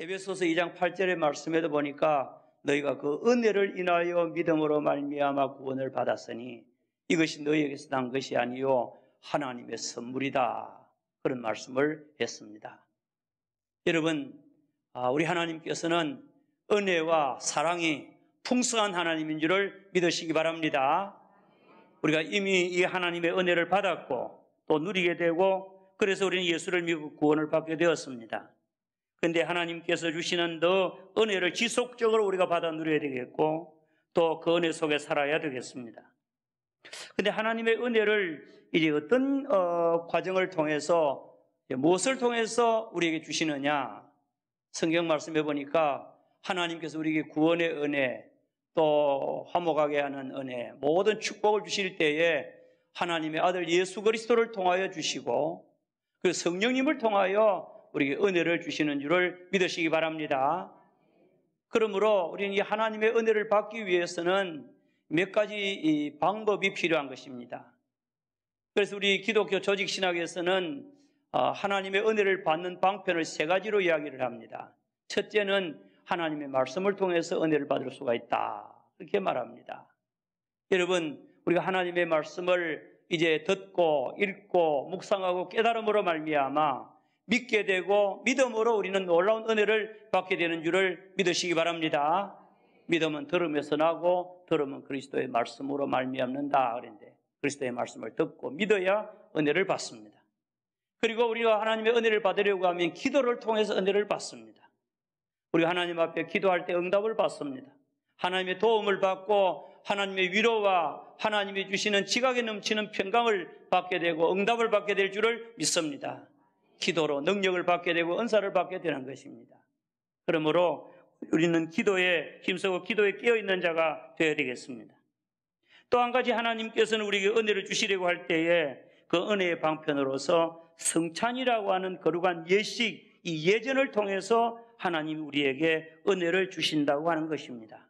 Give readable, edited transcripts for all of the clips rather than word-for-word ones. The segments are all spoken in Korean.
에베소서 2장 8절의 말씀에도 보니까 너희가 그 은혜를 인하여 믿음으로 말미암아 구원을 받았으니 이것이 너희에게서 난 것이 아니요 하나님의 선물이다. 그런 말씀을 했습니다. 여러분, 우리 하나님께서는 은혜와 사랑이 풍성한 하나님인 줄을 믿으시기 바랍니다. 우리가 이미 이 하나님의 은혜를 받았고 또 누리게 되고 그래서 우리는 예수를 믿고 구원을 받게 되었습니다. 그런데 하나님께서 주시는 더 은혜를 지속적으로 우리가 받아 누려야 되겠고 또 그 은혜 속에 살아야 되겠습니다. 그런데 하나님의 은혜를 이제 어떤 과정을 통해서 무엇을 통해서 우리에게 주시느냐? 성경 말씀해 보니까 하나님께서 우리에게 구원의 은혜 또 화목하게 하는 은혜 모든 축복을 주실 때에 하나님의 아들 예수 그리스도를 통하여 주시고 그 성령님을 통하여 우리에게 은혜를 주시는 줄을 믿으시기 바랍니다. 그러므로 우리는 이 하나님의 은혜를 받기 위해서는 몇 가지 방법이 필요한 것입니다. 그래서 우리 기독교 조직신학에서는 하나님의 은혜를 받는 방편을 세 가지로 이야기를 합니다. 첫째는 하나님의 말씀을 통해서 은혜를 받을 수가 있다. 그렇게 말합니다. 여러분, 우리가 하나님의 말씀을 이제 듣고 읽고 묵상하고 깨달음으로 말미암아 믿게 되고 믿음으로 우리는 놀라운 은혜를 받게 되는 줄을 믿으시기 바랍니다. 믿음은 들음에서 나고 들음은 그리스도의 말씀으로 말미암는다. 그런데 그리스도의 말씀을 듣고 믿어야 은혜를 받습니다. 그리고 우리가 하나님의 은혜를 받으려고 하면 기도를 통해서 은혜를 받습니다. 우리가 하나님 앞에 기도할 때 응답을 받습니다. 하나님의 도움을 받고 하나님의 위로와 하나님이 주시는 지각에 넘치는 평강을 받게 되고 응답을 받게 될 줄을 믿습니다. 기도로 능력을 받게 되고 은사를 받게 되는 것입니다. 그러므로 우리는 기도에 힘쓰고 기도에 깨어있는 자가 되어야 되겠습니다. 또 한 가지 하나님께서는 우리에게 은혜를 주시려고 할 때에 그 은혜의 방편으로서 성찬이라고 하는 거룩한 예식, 이 예전을 통해서 하나님이 우리에게 은혜를 주신다고 하는 것입니다.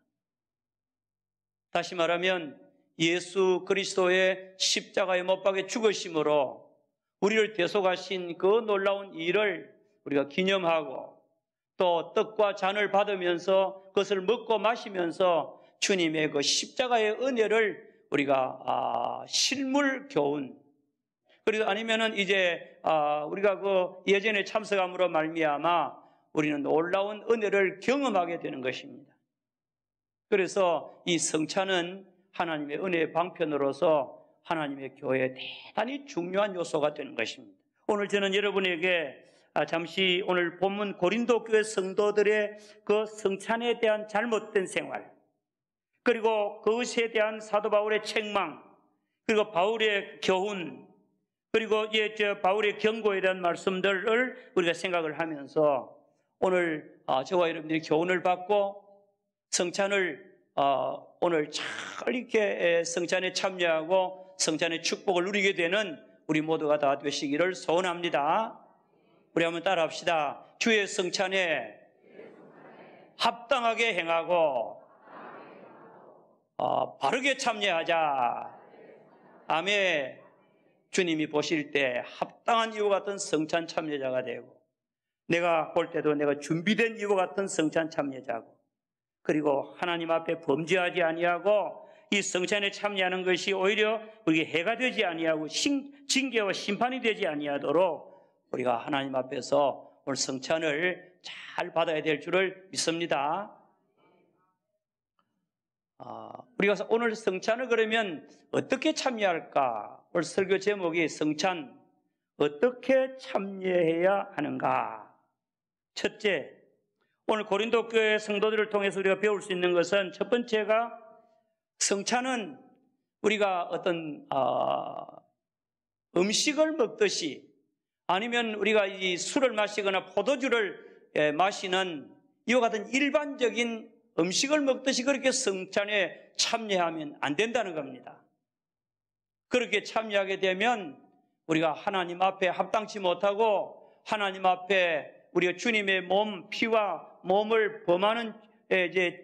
다시 말하면 예수 그리스도의 십자가에 못 박혀 죽으심으로 우리를 대속하신 그 놀라운 일을 우리가 기념하고 또 떡과 잔을 받으면서 그것을 먹고 마시면서 주님의 그 십자가의 은혜를 우리가 실물 교훈 그리고 아니면은 이제 우리가 그 예전에 참석함으로 말미암아 우리는 놀라운 은혜를 경험하게 되는 것입니다. 그래서 이 성찬은 하나님의 은혜의 방편으로서 하나님의 교회에 대단히 중요한 요소가 되는 것입니다. 오늘 저는 여러분에게 잠시 오늘 본문 고린도 교회 성도들의 그 성찬에 대한 잘못된 생활 그리고 그것에 대한 사도 바울의 책망 그리고 바울의 교훈 그리고 바울의 경고에 대한 말씀들을 우리가 생각을 하면서 오늘 저와 여러분들이 교훈을 받고 성찬을 오늘 잘 이렇게 성찬에 참여하고 성찬의 축복을 누리게 되는 우리 모두가 다 되시기를 소원합니다. 우리 한번 따라합시다. 주의 성찬에 합당하게 행하고 바르게 참여하자. 아멘. 주님이 보실 때 합당한 이와 같은 성찬 참여자가 되고 내가 볼 때도 내가 준비된 이와 같은 성찬 참여자고 그리고 하나님 앞에 범죄하지 아니하고 이 성찬에 참여하는 것이 오히려 우리에게 해가 되지 아니하고 징계와 심판이 되지 아니하도록 우리가 하나님 앞에서 오늘 성찬을 잘 받아야 될 줄을 믿습니다. 우리가 오늘 성찬을 그러면 어떻게 참여할까? 오늘 설교 제목이 성찬 어떻게 참여해야 하는가? 첫째, 오늘 고린도 교회 성도들을 통해서 우리가 배울 수 있는 것은 첫 번째가 성찬은 우리가 어떤 음식을 먹듯이 아니면 우리가 이 술을 마시거나 포도주를 마시는 이와 같은 일반적인 음식을 먹듯이 그렇게 성찬에 참여하면 안 된다는 겁니다. 그렇게 참여하게 되면 우리가 하나님 앞에 합당치 못하고 하나님 앞에 우리가 주님의 몸, 피와 몸을 범하는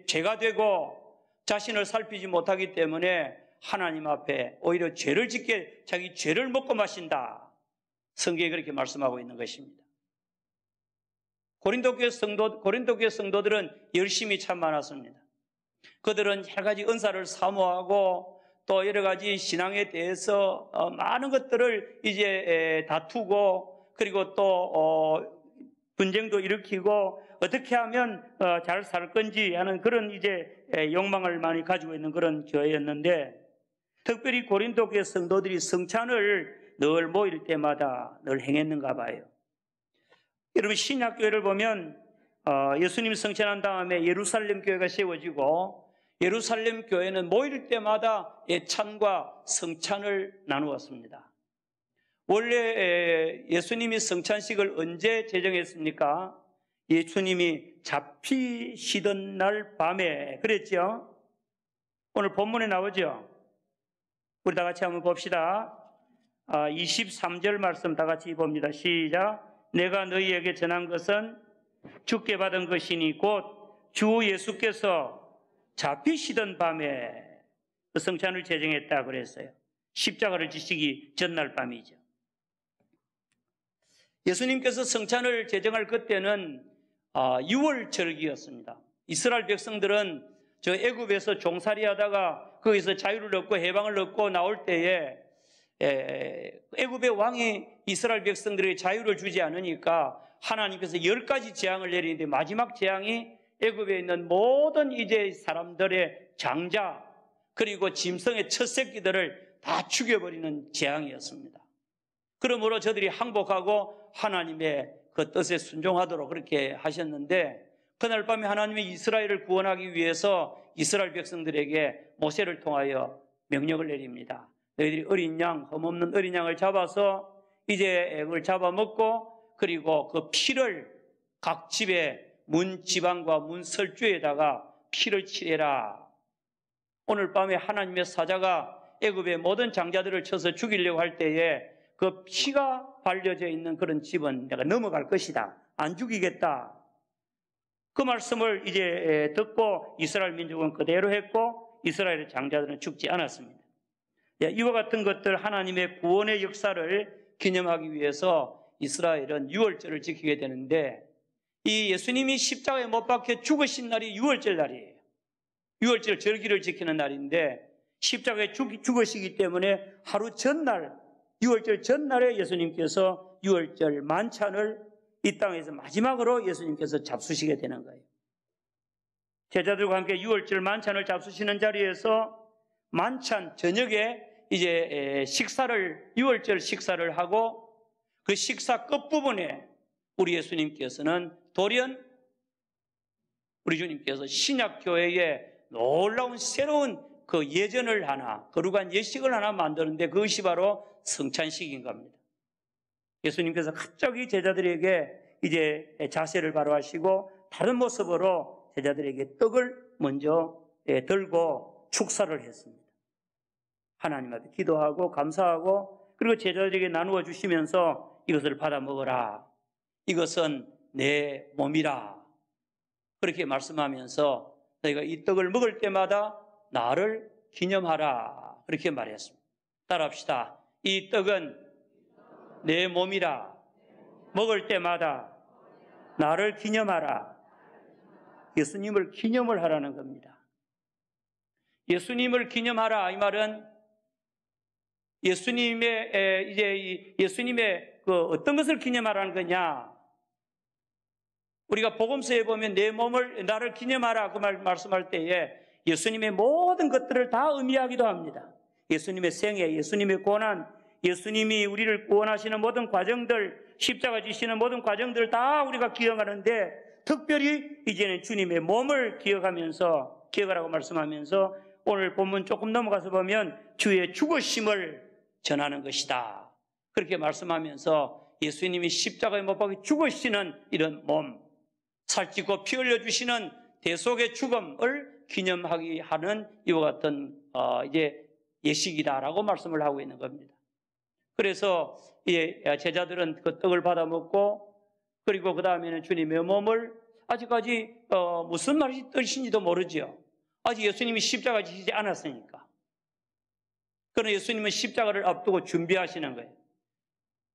죄가 되고 자신을 살피지 못하기 때문에 하나님 앞에 오히려 죄를 짓게 자기 죄를 먹고 마신다. 성경이 그렇게 말씀하고 있는 것입니다. 고린도 교회 성도들은 열심히 참 많았습니다. 그들은 여러 가지 은사를 사모하고 또 여러 가지 신앙에 대해서 많은 것들을 이제 다투고 그리고 또 분쟁도 일으키고 어떻게 하면 잘 살 건지 하는 그런 이제 욕망을 많이 가지고 있는 그런 교회였는데, 특별히 고린도 교회 성도들이 성찬을 늘 모일 때마다 늘 행했는가 봐요. 여러분, 신약 교회를 보면 예수님 성찬한 다음에 예루살렘 교회가 세워지고, 예루살렘 교회는 모일 때마다 예찬과 성찬을 나누었습니다. 원래 예수님이 성찬식을 언제 제정했습니까? 예수님이 잡히시던 날 밤에 그랬죠? 오늘 본문에 나오죠? 우리 다 같이 한번 봅시다. 23절 말씀 다 같이 봅니다. 시작. 내가 너희에게 전한 것은 주께 받은 것이니 곧 주 예수께서 잡히시던 밤에 성찬을 제정했다 그랬어요. 십자가를 지시기 전날 밤이죠. 예수님께서 성찬을 제정할 그때는 6월절기였습니다. 이스라엘 백성들은 저 애굽에서 종살이 하다가 거기서 자유를 얻고 해방을 얻고 나올 때에 애굽의 왕이 이스라엘 백성들에게 자유를 주지 않으니까 하나님께서 10가지 재앙을 내리는데, 마지막 재앙이 애굽에 있는 모든 이제 사람들의 장자 그리고 짐승의 첫 새끼들을 다 죽여버리는 재앙이었습니다. 그러므로 저들이 항복하고 하나님의 그 뜻에 순종하도록 그렇게 하셨는데, 그날 밤에 하나님이 이스라엘을 구원하기 위해서 이스라엘 백성들에게 모세를 통하여 명령을 내립니다. 너희들이 어린 양, 흠없는 어린 양을 잡아서 이제 그걸 잡아먹고, 그리고 그 피를 각 집의 문 지방과 문 설주에다가 피를 칠해라. 오늘 밤에 하나님의 사자가 애굽의 모든 장자들을 쳐서 죽이려고 할 때에 그 피가 발려져 있는 그런 집은 내가 넘어갈 것이다. 안 죽이겠다. 그 말씀을 이제 듣고 이스라엘 민족은 그대로 했고, 이스라엘의 장자들은 죽지 않았습니다. 이와 같은 것들, 하나님의 구원의 역사를 기념하기 위해서 이스라엘은 유월절을 지키게 되는데, 이 예수님이 십자가에 못 박혀 죽으신 날이 유월절 날이에요. 유월절 절기를 지키는 날인데, 십자가에 죽으시기 때문에 하루 전날, 유월절 전날에 예수님께서 유월절 만찬을 이 땅에서 마지막으로 예수님께서 잡수시게 되는 거예요. 제자들과 함께 유월절 만찬을 잡수시는 자리에서 만찬 저녁에 이제 유월절 식사를 하고, 그 식사 끝부분에 우리 예수님께서는 돌연 우리 주님께서 신약교회에 놀라운 새로운 그 예전을 하나, 거룩한 예식을 하나 만드는데, 그것이 바로 성찬식인 겁니다. 예수님께서 갑자기 제자들에게 이제 자세를 바로 하시고 다른 모습으로 제자들에게 떡을 먼저 들고 축사를 했습니다. 하나님 앞에 기도하고 감사하고, 그리고 제자들에게 나누어 주시면서 이것을 받아 먹어라. 이것은 내 몸이라. 그렇게 말씀하면서 너희가 이 떡을 먹을 때마다 나를 기념하라. 그렇게 말했습니다. 따라합시다. 이 떡은 내 몸이라. 먹을 때마다 나를 기념하라. 예수님을 기념을 하라는 겁니다. 예수님을 기념하라. 이 말은 예수님의 그 어떤 것을 기념하라는 거냐? 우리가 복음서에 보면 내 몸을, 나를 기념하라 그 말씀할 때에 예수님의 모든 것들을 다 의미하기도 합니다. 예수님의 생애, 예수님의 고난, 예수님이 우리를 구원하시는 모든 과정들, 십자가 지시는 모든 과정들 다 우리가 기억하는데, 특별히 이제는 주님의 몸을 기억하라고 말씀하면서 오늘 본문 조금 넘어가서 보면 주의 죽으심을 전하는 것이다. 그렇게 말씀하면서 예수님이 십자가에 못 박혀 죽으시는 이런 몸, 살찌고 피 흘려주시는 대속의 죽음을 기념하기 하는 이와 같은 이제 예식이다라고 말씀을 하고 있는 겁니다. 그래서 제자들은 그 떡을 받아 먹고, 그리고 그 다음에는 주님의 몸을, 아직까지 무슨 말이 뜻인지도 모르죠. 아직 예수님이 십자가 지시지 않았으니까. 그러나 예수님은 십자가를 앞두고 준비하시는 거예요.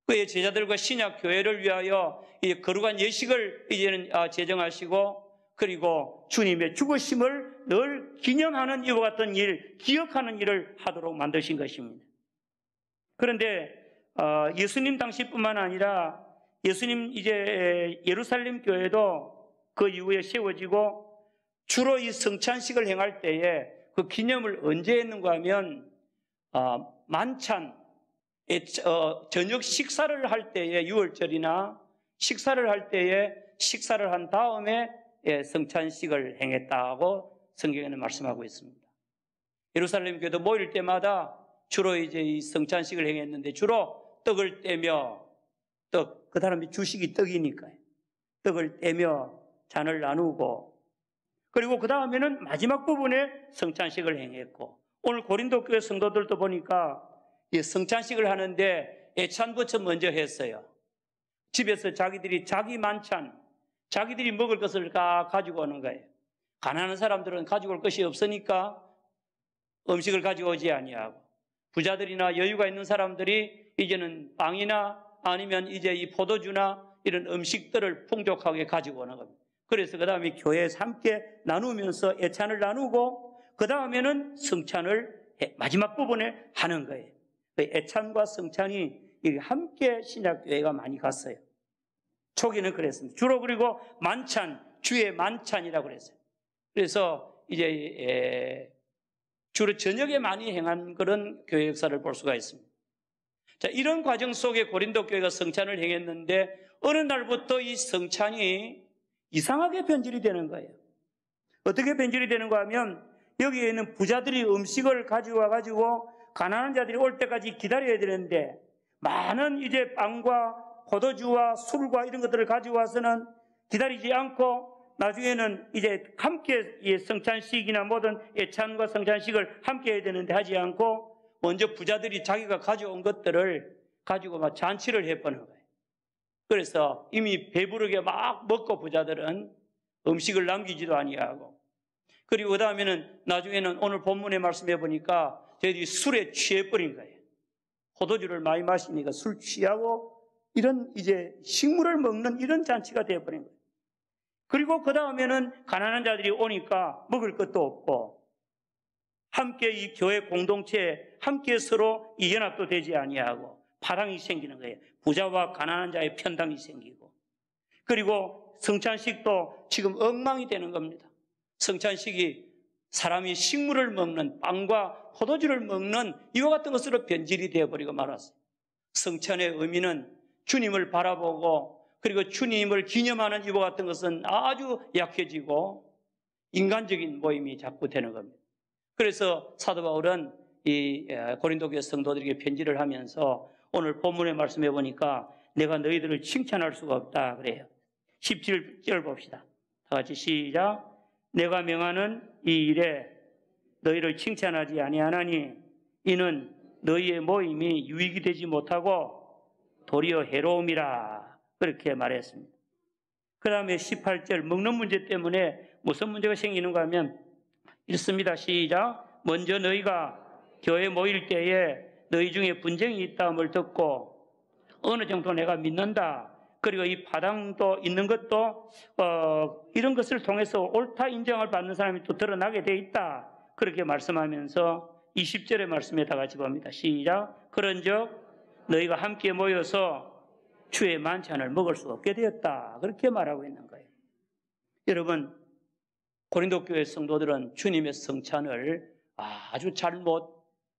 그의 제자들과 신약 교회를 위하여 이 거룩한 예식을 이제는 제정하시고, 그리고 주님의 죽으심을 늘 기념하는 이와 같은 일, 기억하는 일을 하도록 만드신 것입니다. 그런데 예수님 당시뿐만 아니라 예수님 이제 예루살렘 교회도 그 이후에 세워지고, 주로 이 성찬식을 행할 때에 그 기념을 언제 했는가 하면 만찬, 저녁 식사를 할 때에, 유월절이나 식사를 할 때에 식사를 한 다음에 성찬식을 행했다고 성경에는 말씀하고 있습니다. 예루살렘 교회도 모일 때마다 주로 이제 이 성찬식을 행했는데, 주로 떡을 떼며, 그 사람이 주식이 떡이니까요. 떡을 떼며 잔을 나누고, 그리고 그 다음에는 마지막 부분에 성찬식을 행했고, 오늘 고린도 교회 성도들도 보니까 이 성찬식을 하는데 애찬부터 먼저 했어요. 집에서 자기들이 자기 만찬, 자기들이 먹을 것을 다 가지고 오는 거예요. 가난한 사람들은 가지고 올 것이 없으니까 음식을 가지고 오지 아니하고, 부자들이나 여유가 있는 사람들이 이제는 빵이나 아니면 이제 이 포도주나 이런 음식들을 풍족하게 가지고 오는 겁니다. 그래서 그 다음에 교회에서 함께 나누면서 애찬을 나누고, 그 다음에는 성찬을 마지막 부분에 하는 거예요. 애찬과 성찬이 함께 신약교회가 많이 갔어요. 초기는 그랬습니다. 주로 그리고 만찬, 주의 만찬이라고 그랬어요. 그래서 이제 주로 저녁에 많이 행한 그런 교회 역사를 볼 수가 있습니다. 자, 이런 과정 속에 고린도 교회가 성찬을 행했는데, 어느 날부터 이 성찬이 이상하게 변질이 되는 거예요. 어떻게 변질이 되는가 하면, 여기에 있는 부자들이 음식을 가져와 가지고 가난한 자들이 올 때까지 기다려야 되는데, 많은 이제 빵과 포도주와 술과 이런 것들을 가져와서는 기다리지 않고, 나중에는 이제 함께 성찬식이나 모든 애찬과 성찬식을 함께 해야 되는데 하지 않고, 먼저 부자들이 자기가 가져온 것들을 가지고 막 잔치를 해보는 거예요. 그래서 이미 배부르게 막 먹고 부자들은 음식을 남기지도 아니하고, 그리고 그 다음에는 나중에는 오늘 본문에 말씀해 보니까 저희들이 술에 취해버린 거예요. 포도주를 많이 마시니까 술 취하고 이런 이제 식물을 먹는 이런 잔치가 되어버린 거예요. 그리고 그 다음에는 가난한 자들이 오니까 먹을 것도 없고, 함께 이 교회 공동체에 함께 서로 이 연합도 되지 아니하고 파당이 생기는 거예요. 부자와 가난한 자의 편당이 생기고, 그리고 성찬식도 지금 엉망이 되는 겁니다. 성찬식이 사람이 식물을 먹는, 빵과 포도주를 먹는 이와 같은 것으로 변질이 되어버리고 말았어요. 성찬의 의미는 주님을 바라보고, 그리고 주님을 기념하는 이와 같은 것은 아주 약해지고 인간적인 모임이 자꾸 되는 겁니다. 그래서 사도 바울은 이 고린도 교회 성도들에게 편지를 하면서 오늘 본문에 말씀해 보니까 내가 너희들을 칭찬할 수가 없다 그래요. 17절 봅시다. 다 같이 시작. 내가 명하는 이 일에 너희를 칭찬하지 아니하나니 이는 너희의 모임이 유익이 되지 못하고 도리어 해로움이라, 그렇게 말했습니다. 그 다음에 18절, 먹는 문제 때문에 무슨 문제가 생기는가 하면 읽습니다. 시작. 먼저 너희가 교회 모일 때에 너희 중에 분쟁이 있다함을 듣고 어느 정도 내가 믿는다, 그리고 이 파당도 있는 것도 이런 것을 통해서 옳다 인정을 받는 사람이 또 드러나게 돼 있다, 그렇게 말씀하면서 20절의 말씀에 다 같이 봅니다. 시작. 그런즉 너희가 함께 모여서 주의 만찬을 먹을 수 없게 되었다, 그렇게 말하고 있는 거예요. 여러분, 고린도 교회 성도들은 주님의 성찬을 아주 잘못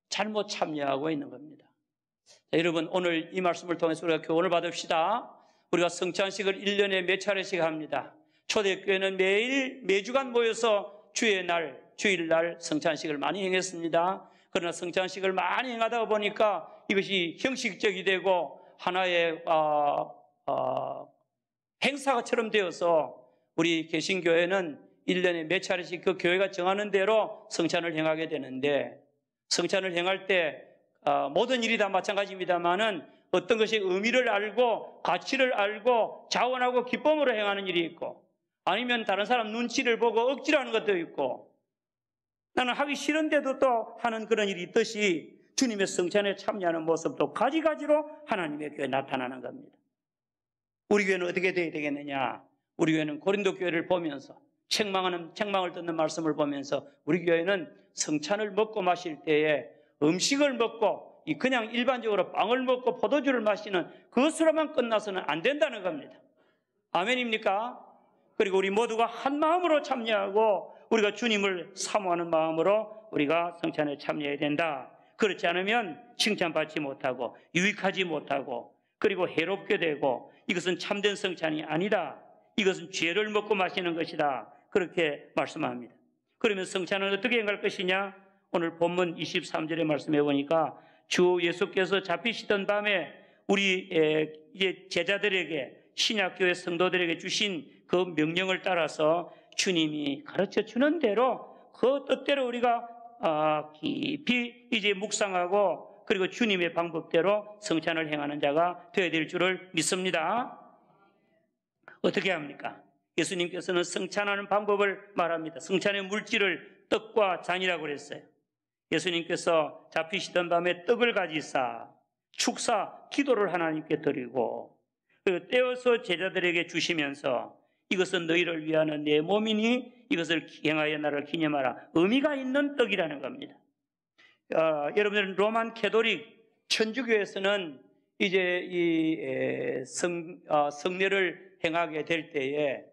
참여하고 있는 겁니다. 자, 여러분, 오늘 이 말씀을 통해서 우리가 교훈을 받읍시다. 우리가 성찬식을 1년에 몇 차례씩 합니다. 초대교회는 매주간 모여서 주일날 성찬식을 많이 행했습니다. 그러나 성찬식을 많이 행하다 보니까 이것이 형식적이 되고 하나의 행사처럼 되어서 우리 개신교회는 1년에 몇 차례씩 그 교회가 정하는 대로 성찬을 행하게 되는데, 성찬을 행할 때 모든 일이 다 마찬가지입니다만은 어떤 것이 의미를 알고 가치를 알고 자원하고 기쁨으로 행하는 일이 있고, 아니면 다른 사람 눈치를 보고 억지로 하는 것도 있고, 나는 하기 싫은데도 또 하는 그런 일이 있듯이 주님의 성찬에 참여하는 모습도 가지가지로 하나님의 교회에 나타나는 겁니다. 우리 교회는 어떻게 되어야 되겠느냐? 우리 교회는 고린도 교회를 보면서 책망을 듣는 말씀을 보면서 우리 교회는 성찬을 먹고 마실 때에 음식을 먹고 그냥 일반적으로 빵을 먹고 포도주를 마시는 그것으로만 끝나서는 안 된다는 겁니다. 아멘입니까? 그리고 우리 모두가 한 마음으로 참여하고 우리가 주님을 사모하는 마음으로 우리가 성찬에 참여해야 된다. 그렇지 않으면 칭찬받지 못하고 유익하지 못하고 그리고 해롭게 되고 이것은 참된 성찬이 아니다. 이것은 죄를 먹고 마시는 것이다. 그렇게 말씀합니다. 그러면 성찬은 어떻게 행할 것이냐? 오늘 본문 23절의 말씀해 보니까 주 예수께서 잡히시던 밤에 우리 제자들에게 신약교회 성도들에게 주신 그 명령을 따라서 주님이 가르쳐 주는 대로 그 뜻대로 우리가 깊이 이제 묵상하고 그리고 주님의 방법대로 성찬을 행하는 자가 되어야 될 줄을 믿습니다. 어떻게 합니까? 예수님께서는 성찬하는 방법을 말합니다. 성찬의 물질을 떡과 잔이라고 그랬어요. 예수님께서 잡히시던 밤에 떡을 가지사 축사 기도를 하나님께 드리고 그리고 떼어서 제자들에게 주시면서 이것은 너희를 위하는 내 몸이니 이것을 행하여 나를 기념하라. 의미가 있는 떡이라는 겁니다. 여러분들은 로만 캐톨릭 천주교에서는 이제 이 성례를 행하게 될 때에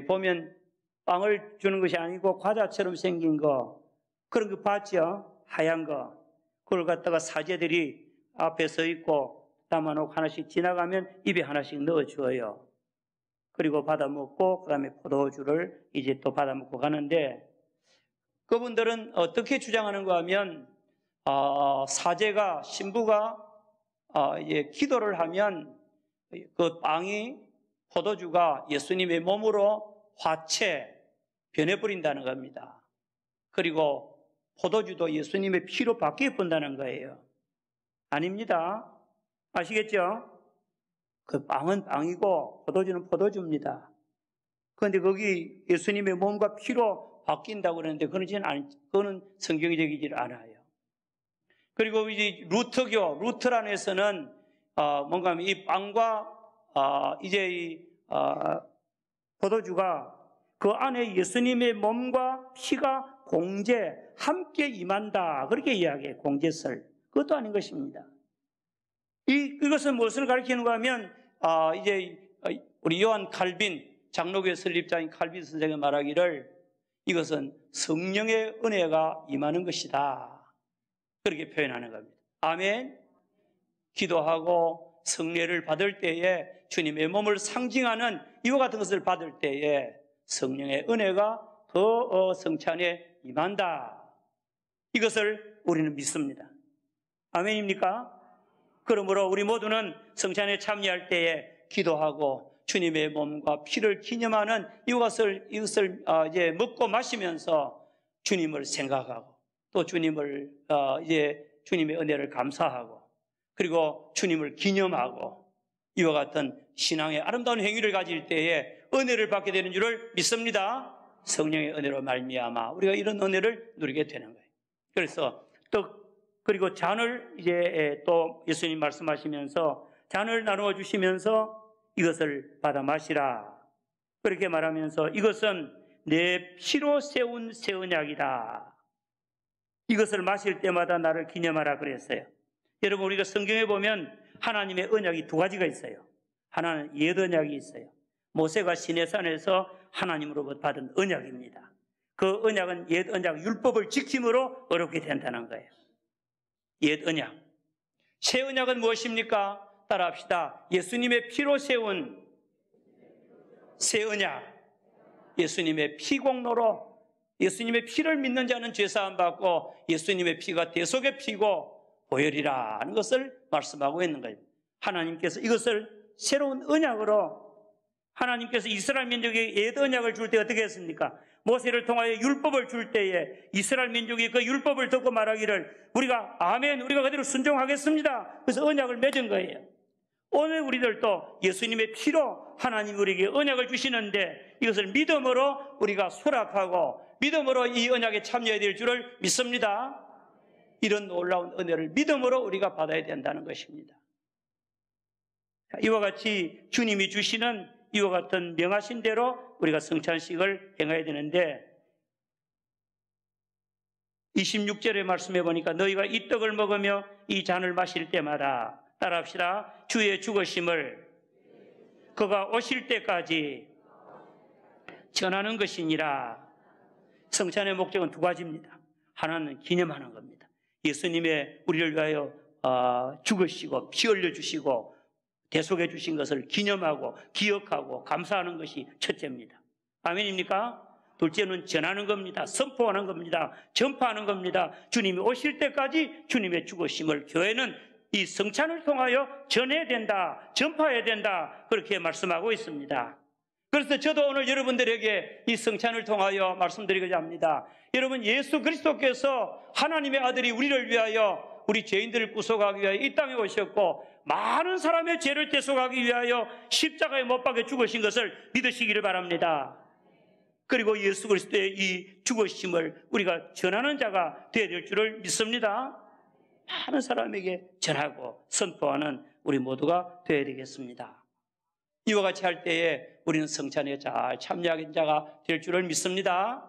보면 빵을 주는 것이 아니고 과자처럼 생긴 거 그런 거 봤죠? 하얀 거. 그걸 갖다가 사제들이 앞에 서 있고 담아놓고 하나씩 지나가면 입에 하나씩 넣어줘요. 그리고 받아 먹고 그 다음에 포도주를 이제 또 받아 먹고 가는데 그분들은 어떻게 주장하는가 하면 사제가 신부가 이제 기도를 하면 그 빵이 포도주가 예수님의 몸으로 화채 변해버린다는 겁니다. 그리고 포도주도 예수님의 피로 바뀌어본다는 거예요. 아닙니다. 아시겠죠? 그 빵은 빵이고 포도주는 포도주입니다. 그런데 거기 예수님의 몸과 피로 바뀐다고 그러는데 그거는 성경적이지 않아요. 그리고 이제 루터란에서는 뭔가 하면 이 빵과 이제 이 포도주가 그 안에 예수님의 몸과 피가 공제 함께 임한다. 그렇게 이야기해요. 공제설. 그것도 아닌 것입니다. 이것은 무엇을 가리키는가 하면 이제 우리 요한 칼빈 장로교회 설립자인 칼빈 선생이 말하기를 이것은 성령의 은혜가 임하는 것이다. 그렇게 표현하는 겁니다. 아멘. 기도하고 성례를 받을 때에 주님의 몸을 상징하는 이와 같은 것을 받을 때에 성령의 은혜가 그 성찬에 임한다. 이것을 우리는 믿습니다. 아멘입니까? 그러므로 우리 모두는 성찬에 참여할 때에 기도하고 주님의 몸과 피를 기념하는 이것을 이제 먹고 마시면서 주님을 생각하고 또 주님의 은혜를 감사하고 그리고 주님을 기념하고 이와 같은 신앙의 아름다운 행위를 가질 때에 은혜를 받게 되는 줄을 믿습니다. 성령의 은혜로 말미암아 우리가 이런 은혜를 누리게 되는 거예요. 그래서 그리고 잔을 이제 또 예수님 말씀하시면서 잔을 나누어 주시면서 이것을 받아 마시라. 그렇게 말하면서 이것은 내 피로 세운 새 언약이다. 이것을 마실 때마다 나를 기념하라 그랬어요. 여러분 우리가 성경에 보면 하나님의 언약이 두 가지가 있어요. 하나는 옛 언약이 있어요. 모세가 시내산에서 하나님으로부터 받은 언약입니다. 그 언약은 옛 언약 율법을 지킴으로 어렵게 된다는 거예요. 옛 언약. 새 언약은 무엇입니까? 따라합시다. 예수님의 피로 세운 새 언약. 예수님의 피 공로로 예수님의 피를 믿는 자는 죄사함 받고 예수님의 피가 대속의 피고 보혈이라 하는 것을 말씀하고 있는 거예요. 하나님께서 이것을 새로운 언약으로 하나님께서 이스라엘 민족에게 옛 언약을 줄 때 어떻게 했습니까? 모세를 통하여 율법을 줄 때에 이스라엘 민족이 그 율법을 듣고 말하기를 우리가 아멘 우리가 그대로 순종하겠습니다. 그래서 언약을 맺은 거예요. 오늘 우리들도 예수님의 피로 하나님 우리에게 언약을 주시는데 이것을 믿음으로 우리가 수락하고 믿음으로 이 언약에 참여해야 될 줄을 믿습니다. 이런 놀라운 은혜를 믿음으로 우리가 받아야 된다는 것입니다. 이와 같이 주님이 주시는 이와 같은 명하신 대로 우리가 성찬식을 행해야 되는데 26절의 말씀해 보니까 너희가 이 떡을 먹으며 이 잔을 마실 때마다 따라합시다. 주의 죽으심을 그가 오실 때까지 전하는 것이니라. 성찬의 목적은 두 가지입니다. 하나는 기념하는 겁니다. 예수님의 우리를 위하여 죽으시고 피 흘려주시고 대속해 주신 것을 기념하고 기억하고 감사하는 것이 첫째입니다. 아멘입니까? 둘째는 전하는 겁니다. 선포하는 겁니다. 전파하는 겁니다. 주님이 오실 때까지 주님의 죽으심을 교회는 이 성찬을 통하여 전해야 된다, 전파해야 된다, 그렇게 말씀하고 있습니다. 그래서 저도 오늘 여러분들에게 이 성찬을 통하여 말씀드리고자 합니다. 여러분, 예수 그리스도께서 하나님의 아들이 우리를 위하여 우리 죄인들을 구속하기 위하여 이 땅에 오셨고 많은 사람의 죄를 대속하기 위하여 십자가에 못 박혀 죽으신 것을 믿으시기를 바랍니다. 그리고 예수 그리스도의 이 죽으심을 우리가 전하는 자가 되어야 될 줄을 믿습니다. 많은 사람에게 전하고 선포하는 우리 모두가 되어야 되겠습니다. 이와 같이 할 때에 우리는 성찬에 잘 참여하는 자가 될 줄을 믿습니다.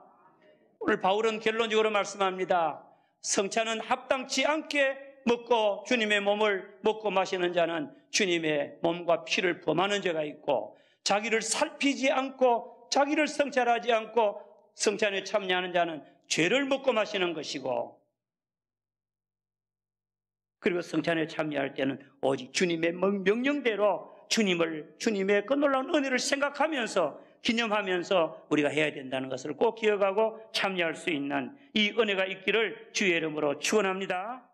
오늘 바울은 결론적으로 말씀합니다. 성찬은 합당치 않게 먹고 주님의 몸을 먹고 마시는 자는 주님의 몸과 피를 범하는 죄가 있고 자기를 살피지 않고 자기를 성찰하지 않고 성찬에 참여하는 자는 죄를 먹고 마시는 것이고 그리고 성찬에 참여할 때는 오직 주님의 명령대로 주님의 그 놀라운 은혜를 생각하면서 기념하면서 우리가 해야 된다는 것을 꼭 기억하고 참여할 수 있는 이 은혜가 있기를 주의 이름으로 축원합니다.